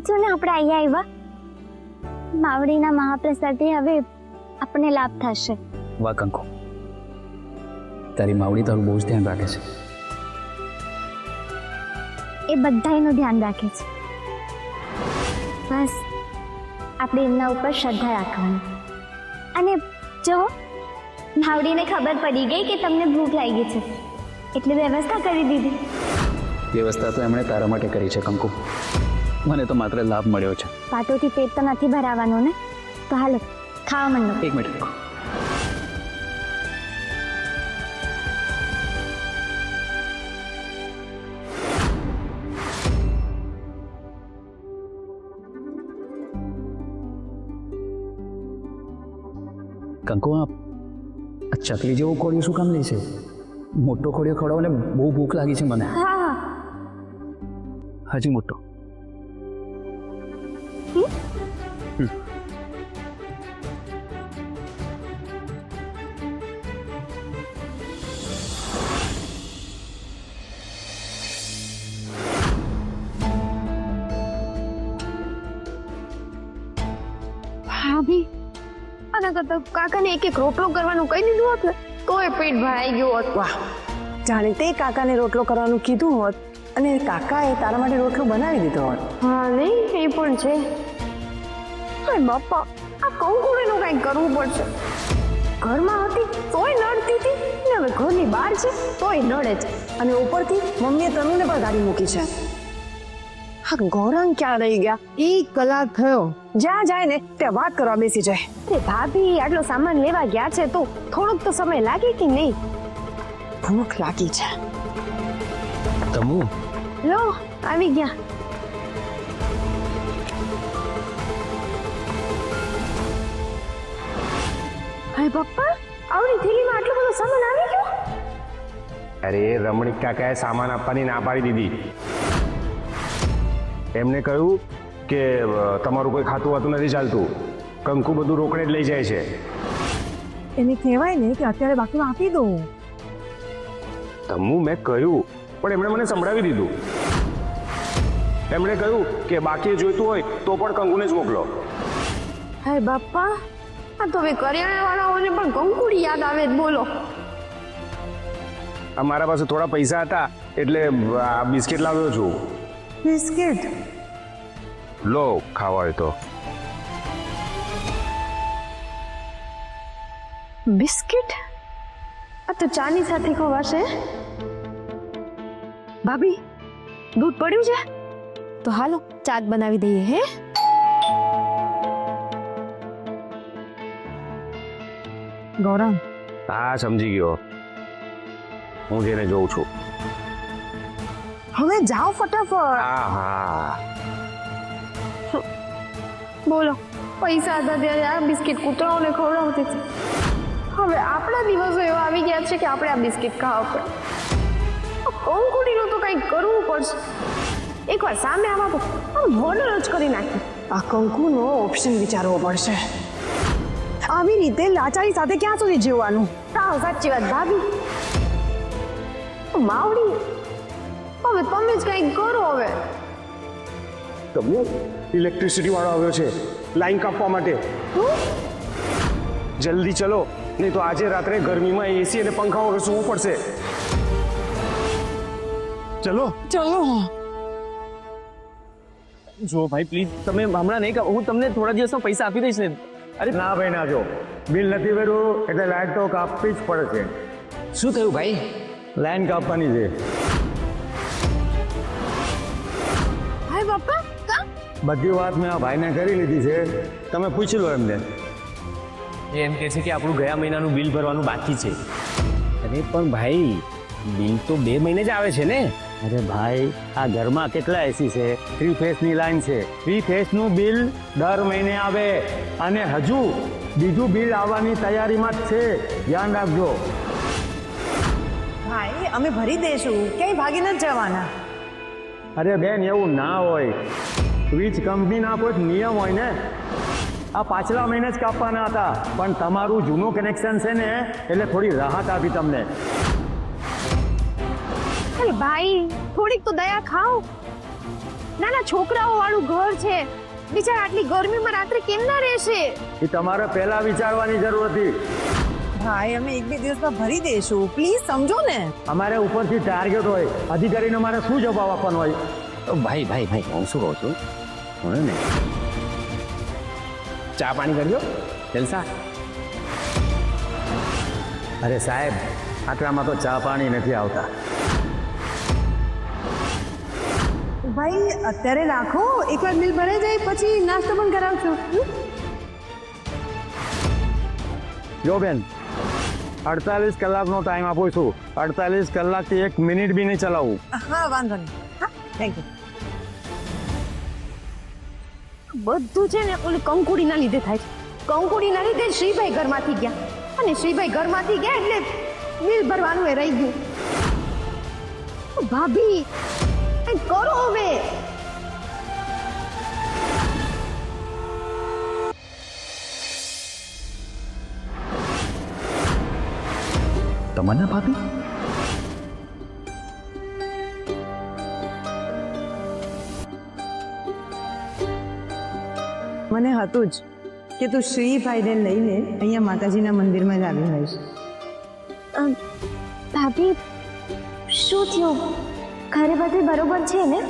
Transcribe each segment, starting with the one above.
જો ને આપણે અહીંયા આવ્યા, માવડીના મહાપ્રસાદથી હવે આપણને લાભ થશે. વાહ કંકુ, તારી માવડી તારું બહુ જ ધ્યાન રાખે છે. એ બધા એનું ધ્યાન રાખે છે. બસ આપણે એમના ઉપર શ્રદ્ધા રાખવાની. અને જો માવડીને ખબર પડી ગઈ કે તમને ભૂખ લાગી છે એટલે વ્યવસ્થા કરી દીધી. વ્યવસ્થા તો એમણે તારા માટે કરી છે કંકુ, મને તો માત્ર લાભ મળ્યો છે. પાટોથી પેટ તો નથી ભરાવાનું ને, તો હાલો ખાવા માંડો. એક મિનિટ. કંકુ, આ ચકલી જેવો ખોડિયો શું કામ લે છે? મોટો ખોડિયો ખવડાવો ને, બહુ ભૂખ લાગી છે મને. હા હા. હજી મોટો. ભાભી, આના કરતા કાકાને એક રોટલો કરવાનું કહી દીધું હોત ને તોય પેટ ભરાઈ ગયું હોત. વાહ, જાણે તે કાકાને રોટલો કરવાનું કીધું હોત અને કાકાએ તારા માટે રોટલો બનાવી દીધો હોત. હા નહીં, એ પણ છે. અરે બાપા, આ કંકુડીનું કંઈક કરવું પડશે. ઘરમાં હતી તોય નડતી હતી ને હવે ઘરની બહાર છે તોય નડે છે. અને ઉપરથી મમ્મીએ તનુને પણ ગાડી મૂકી છે. હા, ગૌરાંગ ક્યાં રહી ગયા? 1 કલાક થયો. જ્યાં જાય ને ત્યાં વાત કરવા બેસી જાય. અરે ભાભી, આટલો સામાન લેવા ગયા છે તો થોડોક તો સમય લાગે કે નહીં? ભૂખ લાગી છે. તમુ, લો આવી ગયા. હાય પપ્પા, આવડી થેલીમાં આટલો બધો સામાન આવી ગયો? અરે રમણીક કાકાએ સામાન આપવાની ના પાડી દીધી. એમને કહ્યું કે તમારું કોઈ ખાતું વાતું નથી ચાલતું, કંકુ બધું રોકડે જ લઈ જાય છે. એને કહેવાય ને કે અત્યારે બાકીમાં આપી દો. તમુ, મેં કહ્યું પણ એમણે મને સંભળાવી દીધું. એમણે કહ્યું કે બાકી જોઈતું હોય તો પણ કંકુને જ મોકલો. હાય બાપા, આ તો હવે કરિયાણા વાળાઓને પણ કંકુડી યાદ આવે જ. બોલો. મારા પાસે થોડા પૈસા હતા એટલે આ બિસ્કિટ લાવ્યો છું. બિસ્કિટ? લો, ખાવા હોય તો. બિસ્કિટ? આ તો ચાની સાથે ખવાશે. ભાભી, દૂધ પડ્યું છે તો હાલો ચા બનાવી દઈએ. હે ગૌરાંગ, હા, સમજી ગયો. હું જેને જોઉં છું. હવે જાઓ ફટાફટ. હા હા. બોલો, પૈસા હતા ત્યારે આ બિસ્કિટ કૂતરાઓને ખવડાવતી હતી. હવે આપણા દિવસો એવા આવી ગયા છે કે આપણે આ બિસ્કિટ ખાવા પડે. કંકુડીનું તો કંઈક કરવું પડશે. એકવાર સામે આવા તો મર્ડર જ કરી નાખી. આ કંકુનો ઓપ્શન વિચારવો પડશે. આવી રીતે લાચારી સાથે ક્યાં સુધી જીવવાનું? સાવ સાચી વાત ભાભી. માવડી, હવે તમે જ કંઈક કરો. હવે તમને ઇલેક્ટ્રિસિટી વાળો આવ્યો છે લાઈન કાપવા માટે. જલ્દી ચલો, નહીં તો આજે રાત્રે ગરમીમાં એસી અને પંખા વગર સૂવું પડશે. ચલો ચલો. જો ભાઈ પ્લીઝ, તમે હમણાં નહીં હું તમને થોડા દિવસમાં પૈસા આપી દઈશ ને. અરે ના ભાઈ ના, જો બિલ નથી ભર્યું એટલે લાઈટ તો કાપવી જ પડે છે. શું થયું ભાઈ? લાઈન કાપવાની છે. હાય બાપા, કા બધી વાત મેં આ ભાઈને કરી લીધી છે, તમે પૂછી લો એમને. એ એમ કહે છે કે આપણું ગયા મહિનાનું બિલ ભરવાનું બાકી છે. અરે પણ ભાઈ, બિલ તો 2 મહિને જ આવે છે ને. અરે ભાઈ, આ ઘરમાં કેટલા એસી છે? 3 ફેસની લાઈન છે. 3 ફેસનું બિલ દર મહિને આવે અને હજુ બીજું બિલ આવવાની તૈયારીમાં જ છે, ધ્યાન રાખજો. ભાઈ, અમે ભરી દઈશું, ક્યાંય ભાગી નથી જવાના. અરે બેન, એવું ના હોય. વીજ કંપનીના કોઈ નિયમ હોય ને. આ પાછલા મહિને જ કાપવાના હતા પણ તમારું જૂનું કનેક્શન છે ને એટલે થોડી રાહત આપી તમને. અરે ભાઈ, થોડીક તો દયા ખાઓ. નાના છોકરાઓ વાળું ઘર છે, બિચારા આટલી ગરમીમાં રાત્રે કેમ ના રહેશે? એ તમારે પહેલા વિચારવાની જરૂર હતી. ભાઈ અમે એક બે દિવસમાં ભરી દઈશું, પ્લીઝ સમજો ને. અમારે ઉપરથી ટાર્ગેટ હોય, અધિકારીને મારે શું જવાબ આપવાનો હોય? ભાઈ ભાઈ ભાઈ હું શું કહું છું, હવે ને ચા પાણી કરજો જલસા. અરે સાહેબ, આટલામાં તો ચા પાણી નથી આવતા. ભાઈ અત્યારે રાખો, એકવાર બિલ ભરાઈ જાય પછી નાસ્તો પણ કરાવશું. જો બેન, 48 કલાકનો ટાઈમ આપું છું. 48 કલાકથી 1 મિનિટ બી નહીં ચલાવું. હા વાંધો નહીં. હા થેન્ક યુ. બધું છે ને ઓલી કંકુડીના લીધે થાય છે. કંકુડીના લીધે શ્રીભાઈ ઘરમાંથી ગયા, અને શ્રીભાઈ ઘરમાંથી ગયા એટલે બિલ ભરવાનું એ રહી ગયું. ભાભી કંઈક કરો હવે. તમન્ના ભાભી? મને હતું જ કે તું શ્રીભાઈને લઈને અહીંયા માતાજીના મંદિરમાં જ આવી હોઈશ. ભાભી શું થયું? ઘરે બધું બરોબર છે ને?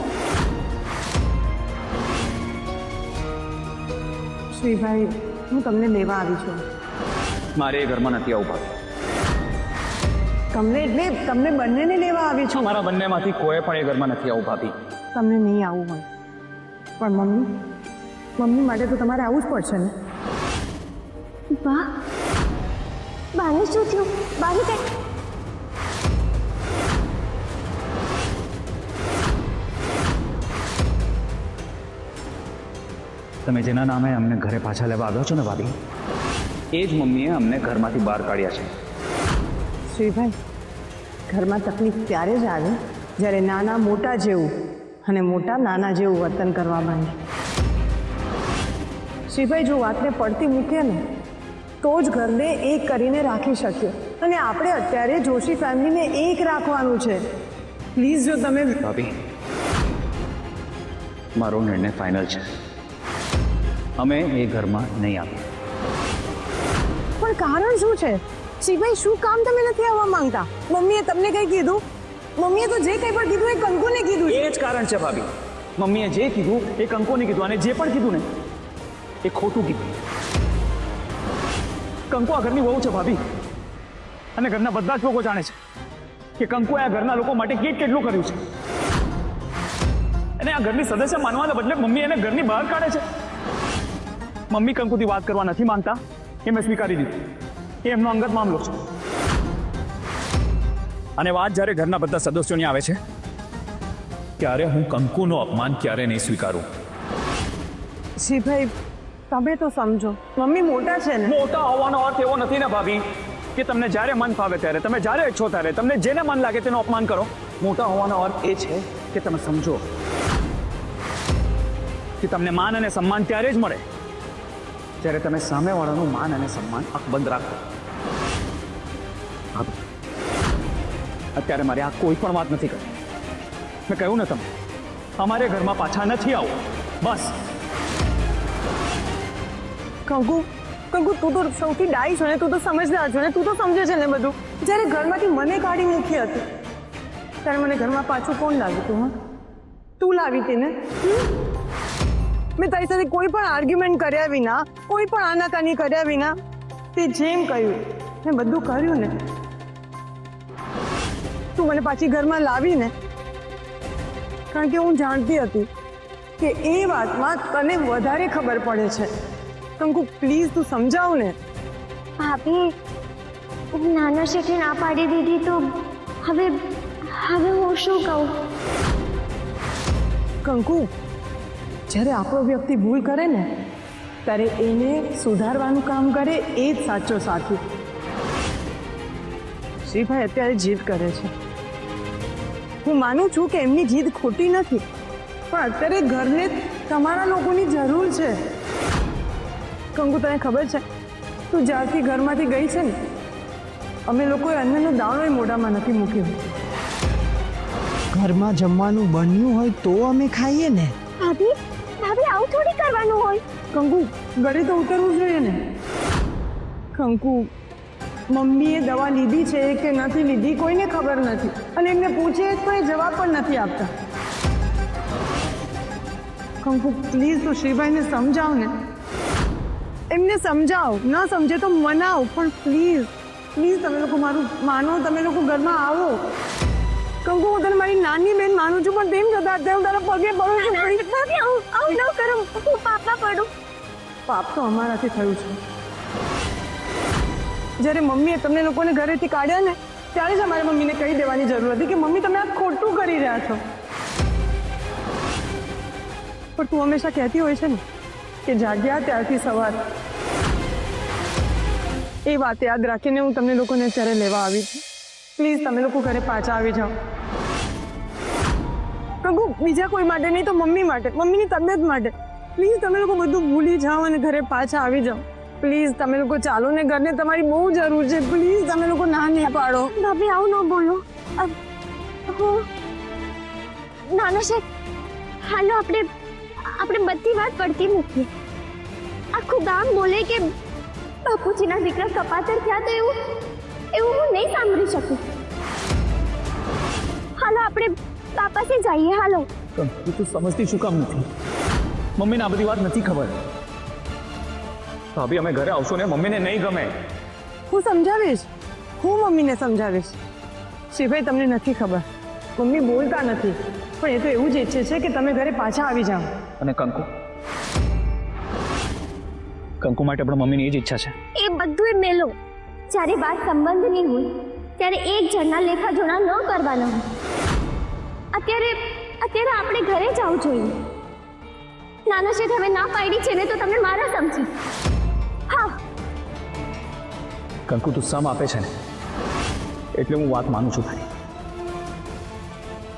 શ્રીભાઈ હું તમને લેવા આવી છું. મારે એ ઘરમાં નથી આવું ભાભી. તમને એટલે તમને બંનેને લેવા આવી છું. મારા બંનેમાંથી કોઈ પણ એ ઘરમાં નથી આવું ભાભી. તમને નહીં આવવું હોય પણ મમ્મી માટે તો તમારે આવવું જ પડશે ને. બા, બાને શું થયું? બાને કઈ તમે જેના નામે અમને ઘરે પાછા લેવા આવ્યો છો ને ભાભી, એ જ મમ્મીએ અમને ઘરમાંથી બહાર કાઢ્યા છે. શ્રીભાઈ ઘરમાં તકલીફ ત્યારે જ આવે જ્યારે નાના મોટા જેવું અને મોટા નાના જેવું વર્તન કરવા માંગે. શ્રીભાઈ જો વાતને પડતી મૂકીએ ને તો જ ઘરને એક કરીને રાખી શકીએ, અને આપણે અત્યારે જોશી ફેમિલીને એક રાખવાનું છે. પ્લીઝ જો તમે ભાભી, મારો નિર્ણય ફાઇનલ છે. અમે એ ઘરમાં નહીં આવીએ. પણ કારણ શું છે શ્રીભાઈ? શું કામ તમે નથી આવવા માંગતા? મમ્મીએ તમને કંઈ કીધું? મમ્મીએ તો જે કંઈ પણ કીધું એ કંકુને કીધું. એ જ કારણ છે ભાભી. મમ્મીએ જે કીધું એ કંકોને કીધું, અને જે પણ કીધું ને એ ખોટું કીધું. કંકુ આ ઘરની વહુ છે ભાભી, અને ઘરના બધા જ લોકો જાણે છે કે કંકુએ આ ઘરના લોકો માટે કેટલું કર્યું છે. અને આ ઘરની સદસ્ય માનવાના બદલે મમ્મી એને ઘરની બહાર કાઢે છે. મમ્મી કંકુથી વાત કરવા નથી માંગતા એ મેં સ્વીકારી દીધું. એ એમનો અંગત મામલો છે. અને વાત જ્યારે ઘરના બધા સદસ્યોની આવે છે ત્યારે હું કંકુનું અપમાન ક્યારે નહીં સ્વીકારું. શ્રીભાઈ તમે તો સમજો, મમ્મી મોટા છે ને. મોટા હોવાનો અર્થ એવો નથી ને ભાભી કે તમને જ્યારે મન ફાવે ત્યારે, તમે જ્યારે ઈચ્છો ત્યારે, તમને જેને મન લાગે તેનું અપમાન કરો. મોટા હોવાનો અર્થ એ છે કે તમે સમજો કે તમને માન અને સન્માન ત્યારે જ મળે જ્યારે તમે સામેવાળાનું માન અને સન્માન અકબંધ રાખો. અત્યારે મારે આ કોઈ પણ વાત નથી કરી. મેં કહ્યું ને તમે, અમારે ઘરમાં પાછા નથી આવું, બસ. કંકુ તું તો સૌથી ડાઈ છો ને, તું તો સમજદાર છો ને, તું તો સમજે છે ને બધું. જ્યારે ઘરમાંથી મને કાઢી મૂકી હતી ત્યારે મને ઘરમાં પાછું કોણ લાવ્યું તું? હા તું લાવી હતી ને. મેં તારી સાથે કોઈ પણ આર્ગ્યુમેન્ટ કર્યા વિના, કોઈ પણ આનાકાની કર્યા વિના તે જેમ કહ્યું મેં બધું કર્યું ને. તું મને પાછી ઘરમાં લાવી ને કારણ કે હું જાણતી હતી કે એ વાતમાં તને વધારે ખબર પડે છે. કંકુ પ્લીઝ તું સમજાવ ને. ભાભી, નાના શેઠે ના પાડી દીધી તો હવે હું શું કહું? કંકુ જ્યારે આપણો વ્યક્તિ ભૂલ કરે ને ત્યારે એને સુધારવાનું કામ કરે એ જ સાચો સાથી. શ્રીભાઈ અત્યારે જીદ કરે છે. હું માનું છું કે એમની જીદ ખોટી નથી, પણ અત્યારે ઘરને તમારા લોકોની જરૂર છે. કંકુ તને ખબર છે, તું જ્યારથી ઘરમાંથી ગઈ છે ને અમે લોકોએ અન્નનો દાણો મોઢામાં નથી મૂક્યો. ઘરમાં જમવાનું બન્યું હોય તો અમે ખાઈએ ને. ભાભી ભાભી આવું થોડી કરવાનું હોય. કંકુ ઘરે તો ઉતરવું જોઈએ ને. કંકુ મમ્મીએ દવા લીધી છે કે નથી લીધી કોઈને ખબર નથી, અને એમને પૂછીએ તો એ જવાબ પણ નથી આપતા. કંકુ પ્લીઝ તું શ્રીભાઈને સમજાવ ને, એમને સમજાવ, ન સમજે તો મનાવ, પણ પ્લીઝ પ્લીઝ તમે લોકો મારું માનો, તમે લોકો ઘરમાં આવો. કંકુ હું તને મારી નાની બેન માનું છું, પણ તેમ છતાં અત્યારે હું તારા પગે પડું છું. ભાભી આવું ન કરો, હું પાપમાં પડું. પાપ તો અમારાથી થયું છે. જ્યારે મમ્મીએ તમને લોકોને ઘરેથી કાઢ્યા ને ત્યારે જ અમારી મમ્મીને કહી દેવાની જરૂર હતી કે મમ્મી તમે આ ખોટું કરી રહ્યા છો. પણ તું હંમેશા કહેતી હોય છે ને કે જાગ્યા ત્યારથી સવાર. એ વાત યાદ રાખીને હું તમને લોકોને અત્યારે લેવા આવી છું. પ્લીઝ તમે લોકો ઘરે પાછા આવી જાઓ. કંકુ બીજા કોઈ માટે નહીં તો મમ્મી માટે, મમ્મીની તબિયત માટે. પ્લીઝ તમે લોકો બધું ભૂલી જાઓ અને ઘરે પાછા આવી જાઓ. પ્લીઝ તમે લોકો ચાલો ને, ઘરને તમારી બહુ જરૂર છે. પ્લીઝ તમે લોકો ના નહીં પાડો. ભાભી આવું ન બોલો. નાના શેઠ, હાલો આપણે બધી વાત પડતી મૂકીએ. આખું ગામ બોલે કે બાપુજીના દીકરા કપાતર થયા, તો એવું હું નહીં સાંભળી શકું. હાલો આપણે બાપાસે જઈએ. હાલો. તું સમજતી શું કામ નથી? મમ્મીને આ બધી વાત નથી ખબર. ભાભી અમે ઘરે આવશો ને, મમ્મીને નહીં ગમે. હું સમજાવીશ, હું મમ્મીને સમજાવીશ. શ્રીભાઈ તમને નથી ખબર, મમ્મી બોલતા નથી, પણ એ તો એવું જ ઈચ્છે છે કે તમે ઘરે પાછા આવી જાઓ. અને કંકુ માટે પણ મમ્મીની એ જ ઈચ્છા છે. એ બધું મેલો. જ્યારે વાત સંબંધની હોય ત્યારે એક જણના લેખા જોડા ન કરવાના હોય. અત્યારે આપણે ઘરે જ આવવું જોઈએ. નાના શેઠ હવે ના પાડી છે ને તો તમે મારા સમજી. હા કંકુ તું સમ આપે છે ને એટલે હું વાત માનું છું તારી,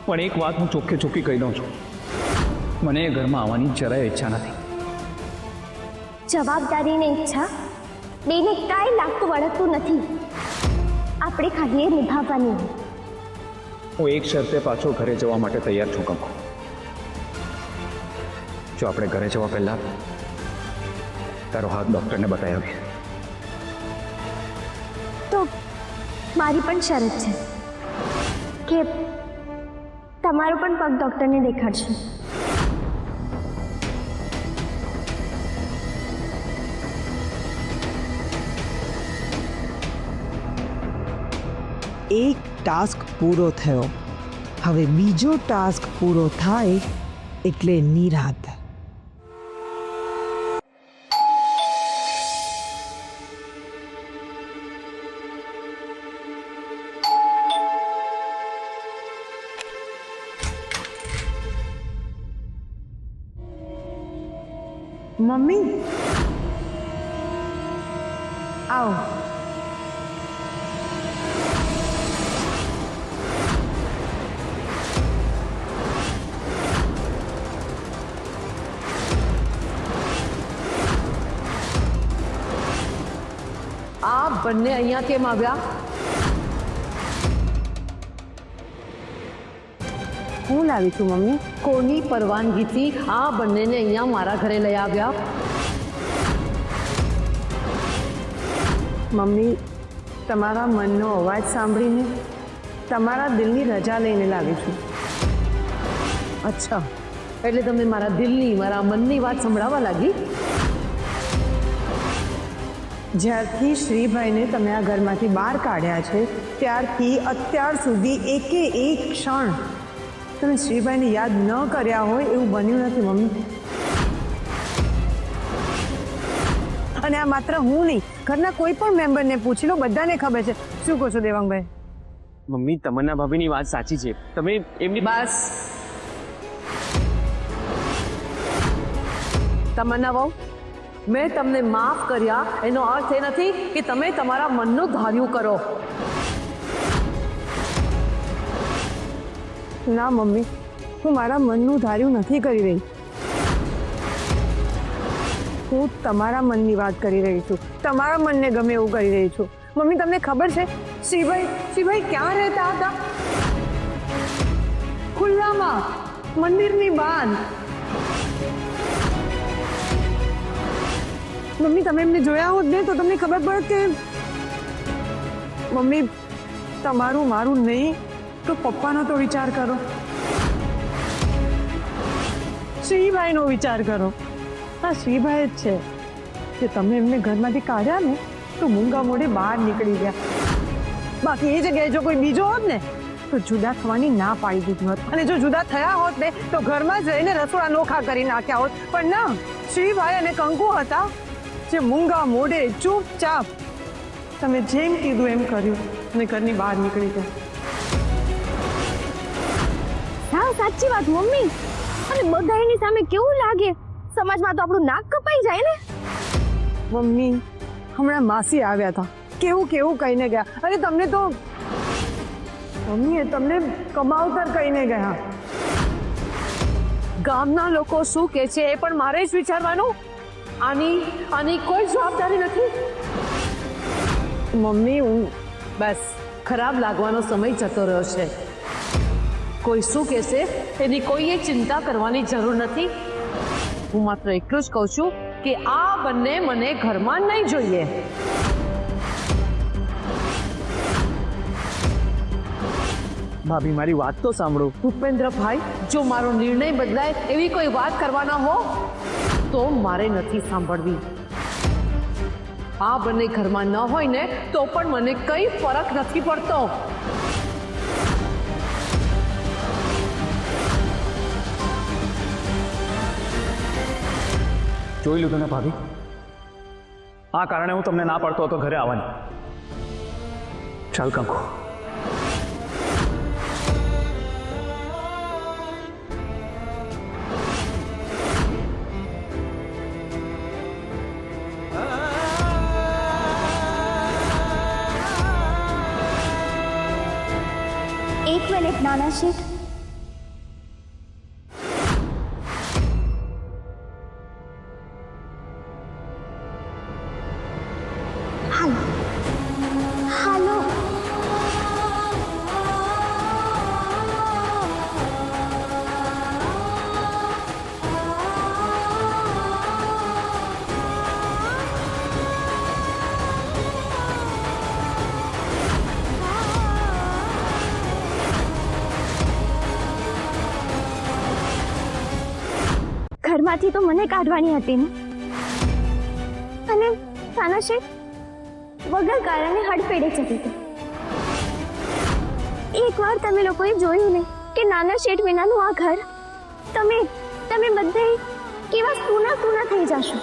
પણ એક વાત હું ચોખ્ખે ચોખ્ખી કહી દઉં છું, મને એ ઘરમાં આવવાની જરાય ઈચ્છા નથી. જવાબદારીને ઈચ્છા બેને કાંઈ લાગતું વળગતું નથી. આપણે ખાલી એ નિભાવવાની હોય. હું એક શરતે પાછો ઘરે જવા માટે તૈયાર છું કંકુ. જો આપણે ઘરે જવા પહેલા તારો હાથ ડૉક્ટરને બતાવી. તો મારી પણ શરત છે કે તમારો પણ પગ ડૉક્ટરને દેખાડશે. એક ટાસ્ક પૂરો થયો, હવે બીજો ટાસ્ક પૂરો થાય એટલે નિરાંત. મમ્મી આવો. આ બંને અહીંયા કેમ આવ્યા? હું લાવી છું મમ્મી. કોની પરવાનગીથી આ બંનેને અહીંયા મારા ઘરે લઈ આવ્યા? મમ્મી તમારા મનનો અવાજ સાંભળીને તમારા દિલની રજા લઈને લાવી છું. અચ્છા, એટલે તમે મારા દિલની, મારા મનની વાત સંભળાવવા લાગી? જ્યારથી શ્રીભાઈને તમે આ ઘરમાંથી બહાર કાઢ્યા છે ત્યારથી અત્યાર સુધી એકે એક ક્ષણ તમે શ્રીભાઈને યાદ ન કર્યા હોય એવું બન્યું નથી મમ્મી. અને આ માત્ર હું નહીં, ઘરના કોઈ પણ મેમ્બરને પૂછી લો, બધાને ખબર છે. શું કહો છો દેવાંગભાઈ? મમ્મી તમન્ના ભાભીની વાત સાચી છે. તમે એમની બસ. તમન્ના વહુ, મેં તમને માફ કર્યા એનો અર્થ એ નથી કે તમે તમારા મનનું ધાર્યું કરો. ના મમ્મી, હું મારા મનનું ધાર્યું નથી કરી રહી. હું તમારા મનની વાત કરી રહી છું, તમારા મનને ગમે એવું કરી રહી છું. મમ્મી તમને ખબર છે શ્રીભાઈ ક્યાં રહેતા હતા? ખુલ્લામાં, મંદિરની બહાર. મમ્મી તમે એમને જોયા હોત ને તો તમને ખબર પડત કે મમ્મી તમારું મારું નહીં તો પપ્પાનો તો વિચાર કરો, શ્રીભાઈનો વિચાર કરો. હા શ્રીભાઈ જ છે કે તમે એમને ઘરમાંથી કાઢ્યા ને તો મૂંગા મોઢે બહાર નીકળી ગયા. બાકી એ જગ્યાએ જો કોઈ બીજો હોત ને તો જુદા થવાની ના પાડી દીધી હોત, અને જો જુદા થયા હોત ને તો ઘરમાં જ રહીને રસોડા નોખા કરી નાખ્યા હોત. પણ ના, શ્રીભાઈ અને કંકુ હતા જે મૂંગા મોઢે ચૂપચાપ તમે જેમ કીધું એમ કર્યું અને ઘરની બહાર નીકળી ગયા. હા સાચી વાત મમ્મી. અને બધા એની સામે કેવું લાગે, સમાજમાં તો આપણું નાક કપાઈ જાય ને. મમ્મી હમણાં માસી આવ્યા હતા, કેવું કેવું કહીને ગયા. અરે તમને તો મમ્મીએ તમને કમાવતર કહીને ગયા. ગામના લોકો શું કહે છે એ પણ મારે જ વિચારવાનું. આની કોઈ જવાબદારી નથી. મમ્મી હું બસ ખરાબ લાગવાનો સમય જતો રહ્યો છે. કોઈ શું કહેશે એની કોઈએ ચિંતા કરવાની જરૂર નથી. હું માત્ર એટલું જ કહું છું કે આ બંને મને ઘરમાં નહીં જોઈએ. ભાભી મારી વાત તો સાંભળો. ભૂપેન્દ્રભાઈ, જો મારો નિર્ણય બદલાય એવી કોઈ વાત કરવાના હો તો મારે નથી સાંભળવી. આ બંને ઘરમાં ન હોય ને તો પણ મને કઈ ફરક નથી પડતો. જોઈ લીધું ને ભાભી, આ કારણે હું તમને ના પાડતો હતો ઘરે આવવાની. ચાલ કંકુ. એક મિનિટ નાના શેઠ. હાલો. ઘરમાંથી તો મને કાઢવાની હતી ને, અને નાના શેઠ વગર કારણે હડફેડે જતી હતી. એકવાર તમે લોકોએ જોયું ને કે નાના શેઠ વિનાનું આ ઘર, તમે બધા કેવા સૂના સૂના થઈ જશો.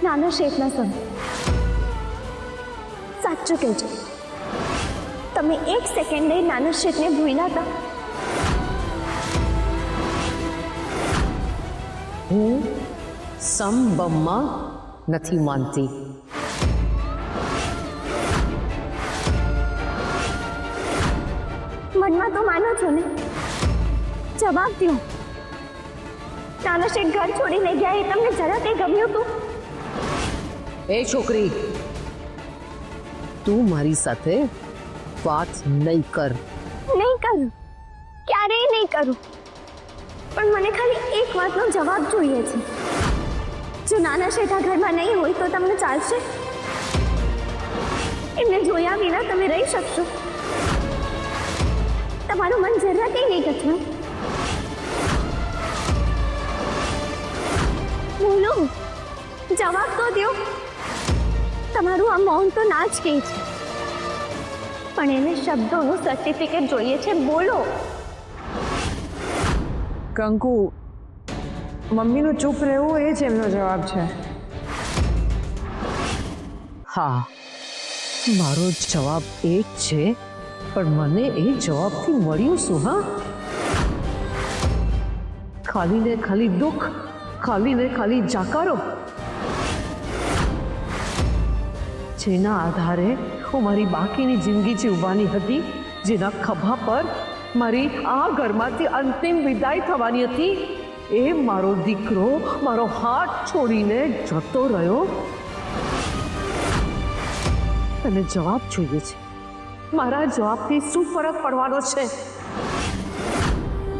નાના શેઠના સન, સાચું કહેજો, તમે એક સેકન્ડે નાના શેઠને ભૂલ્યા હતા? હું સંબંધમાં નથી માનતી. મનમાં તો માનો છો ને? જવાબ દો. નાના શેઠ ઘર છોડીને ગયા એ તમને જરા કંઈ ગમ્યું હતું? એ છોકરી, તું મારી સાથે વાત નહીં કર. નહીં કરું, ક્યારેય નહીં કરું. પણ મને ખાલી એક વાતનો જવાબ જોઈએ છે. જો નાના શેઠ આ ઘરમાં નહીં હોય તો તમને ચાલશે? એમને જોયા વિના તમે રહી શકશો? તમારું મન જરા કંઈ નહીં ગચવું? બોલો, જવાબ તો દો. તમારું આ મૌન તો ના જ કહે છે, પણ એને શબ્દોનું સર્ટિફિકેટ જોઈએ છે. બોલો. કંકુ, મમ્મીનું ચૂપ રહેવું એ જ એમનો જવાબ છે. હા, મારો જવાબ એ જ છે, પણ મને એ જવાબથી મળ્યું શું? હા, ખાલી ને ખાલી દુઃખ, ખાલી ને ખાલી જાકારો. જેના આધારે હું મારી બાકીની જિંદગી જીવવાની હતી, જેના ખભા પર મારી આ ઘરમાંથી અંતિમ વિદાય થવાની હતી, એ મારો દીકરો મારો હાથ છોડીને જતો રહ્યો. તને જવાબ જોઈએ છે. મારા જવાબથી શું ફરક પડવાનો છે?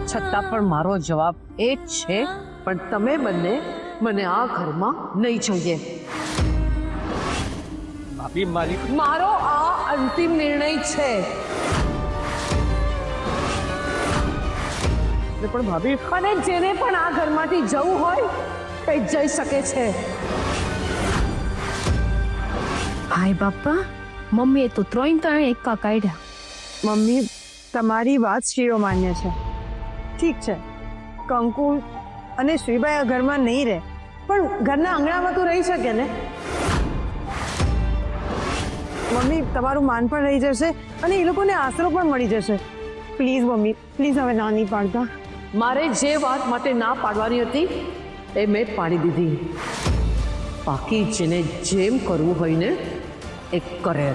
છતાં પણ મારો જવાબ એ જ છે, પણ તમે બંને મને આ ઘરમાં નહીં જોઈએ. ભાભી મારી મારો આ અંતિમ નિર્ણય છે. પણ ભાભી અને જેને પણ આ ઘરમાંથી જવું હોય એ જઈ શકે છે. હાય બાપા, મમ્મીએ તો ત્રણ એકા કાઢ્યા. મમ્મી તમારી વાત શિરોમાન્ય છે. ઠીક છે, કંકુ અને શ્રીબાઈ આ ઘરમાં નહીં રહે, પણ ઘરના આંગણામાં તો રહી શકે ને. મમ્મી તમારું માન પણ રહી જશે અને એ લોકોને આશરો પણ મળી જશે. પ્લીઝ મમ્મી, પ્લીઝ હવે ના નહીં પાડતા. મારે જે વાત માટે ના પાડવાની હતી એ મેં પાડી દીધી. બાકી જેને જેમ કરવું હોય ને એ કરે.